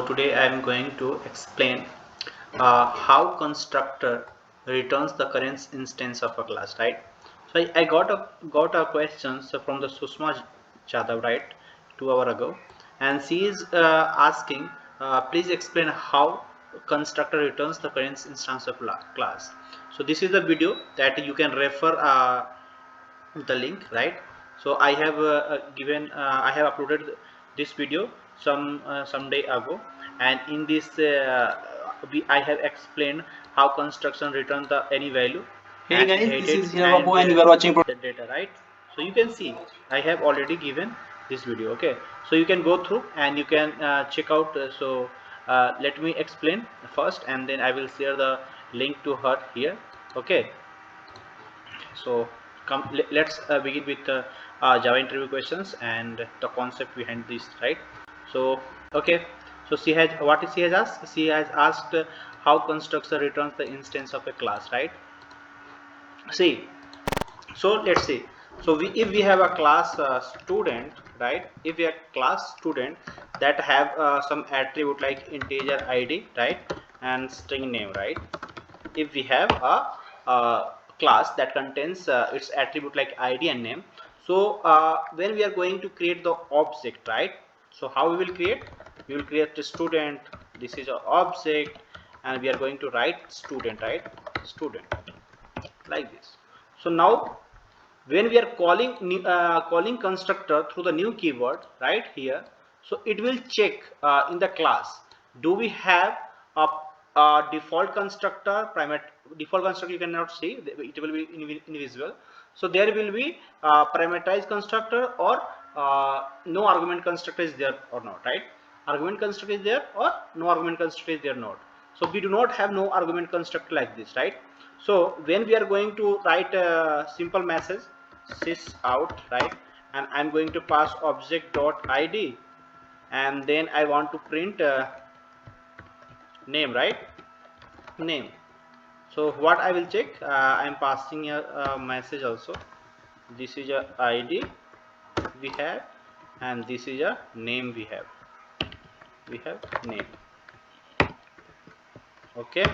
Today I am going to explain how constructor returns the current instance of a class, right? So I got a question from the Susma Jadhav, right, 2 hours ago, and she is asking, please explain how constructor returns the current instance of class. So this is the video that you can refer the link, right? So I have I have uploaded this video some day ago, and in this I have explained how construction returns the any value Hey and guys, this inherited is Hirababu and and you are watching. the data, right? So you can see I have already given this video. Okay, so you can go through and you can check out. Let me explain first, and then I will share the link to her here. Okay, so let's begin with Java interview questions and the concept behind this, right? So okay, so she has asked? She has asked how constructor returns the instance of a class, right? See, so let's see. So if we have a class student, right? If we have class student that have some attribute like integer ID, right, and string name, right? If we have a class that contains its attribute like id and name, so when we are going to create the object, right? So how we will create? We will create the student. This is an object, and we are going to write student, right? Student, like this. So now when we are calling constructor through the new keyword right here, so it will check in the class, do we have a default constructor? Primate default constructor you cannot see, it will be invisible. So there will be parameterized constructor or no argument constructor is there or not, right? Argument constructor is there or no argument constructor is there not. So we do not have no argument constructor like this, right? So when we are going to write a simple message sys out, right, and I'm going to pass object dot id, and then I want to print name, right? Name. So what I will check, I'm passing a message also. This is a id we have, and this is a name we have. We have name. Okay,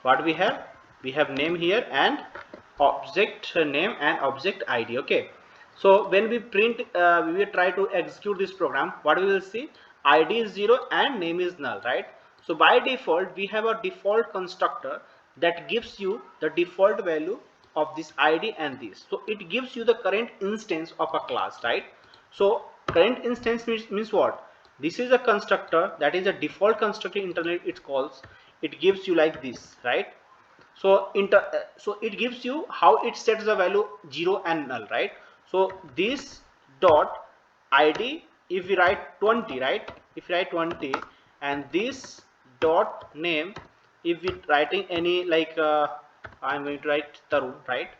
what we have name here and object name and object id. Okay, so when we print we will try to execute this program, what we will see, id is 0 and name is null, right? So by default we have a default constructor that gives you the default value of this id and this, so it gives you the current instance of a class, right? So current instance means what? This is a constructor that is a default constructor internally it calls. It gives you like this, right? So so it gives you how it sets the value 0 and null, right? So this dot id, if we write 20, right? If we write 20, and this dot name, if we writing any like I'm going to write Tarun, right?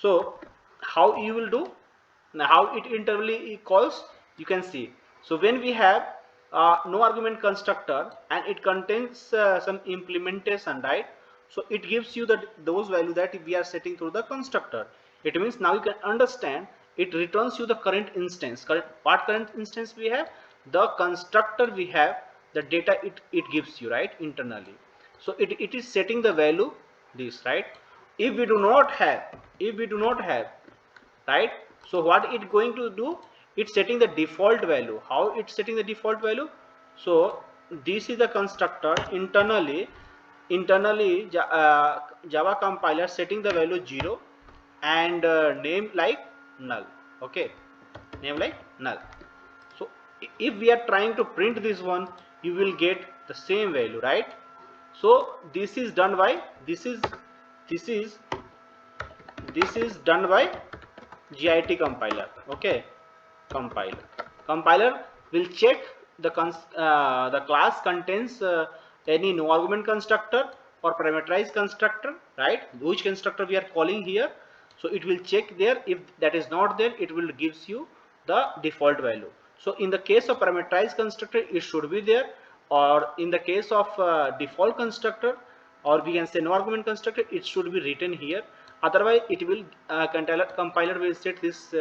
So how you will do? Now how it internally calls, you can see. So when we have no argument constructor and it contains some implementation, right? So it gives you those value that we are setting through the constructor. It means now you can understand, it returns you the current instance. What current instance we have? The constructor we have, the data it gives you, right, internally. So it is setting the value this, right? If we do not have, if we do not have, right, so what it going to do, it's setting the default value. How it's setting the default value? So this is the constructor internally java compiler setting the value 0 and name like null. Okay, name like null. So if we are trying to print this one, you will get the same value, right? So this is done by, this is this is done by git compiler. Okay, compiler will check the class contains any no argument constructor or parameterized constructor, right? Which constructor we are calling here. So it will check there. If that is not there, it will gives you the default value. So in the case of parameterized constructor, it should be there, or in the case of default constructor, or we can say no argument constructor, it should be written here. Otherwise it will compiler will set this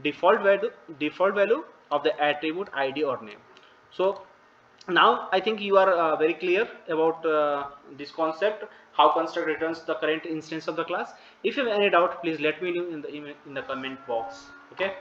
default value of the attribute id or name. So Now I think you are very clear about this concept, how construct returns the current instance of the class. If you have any doubt, please let me know in the comment box. Okay.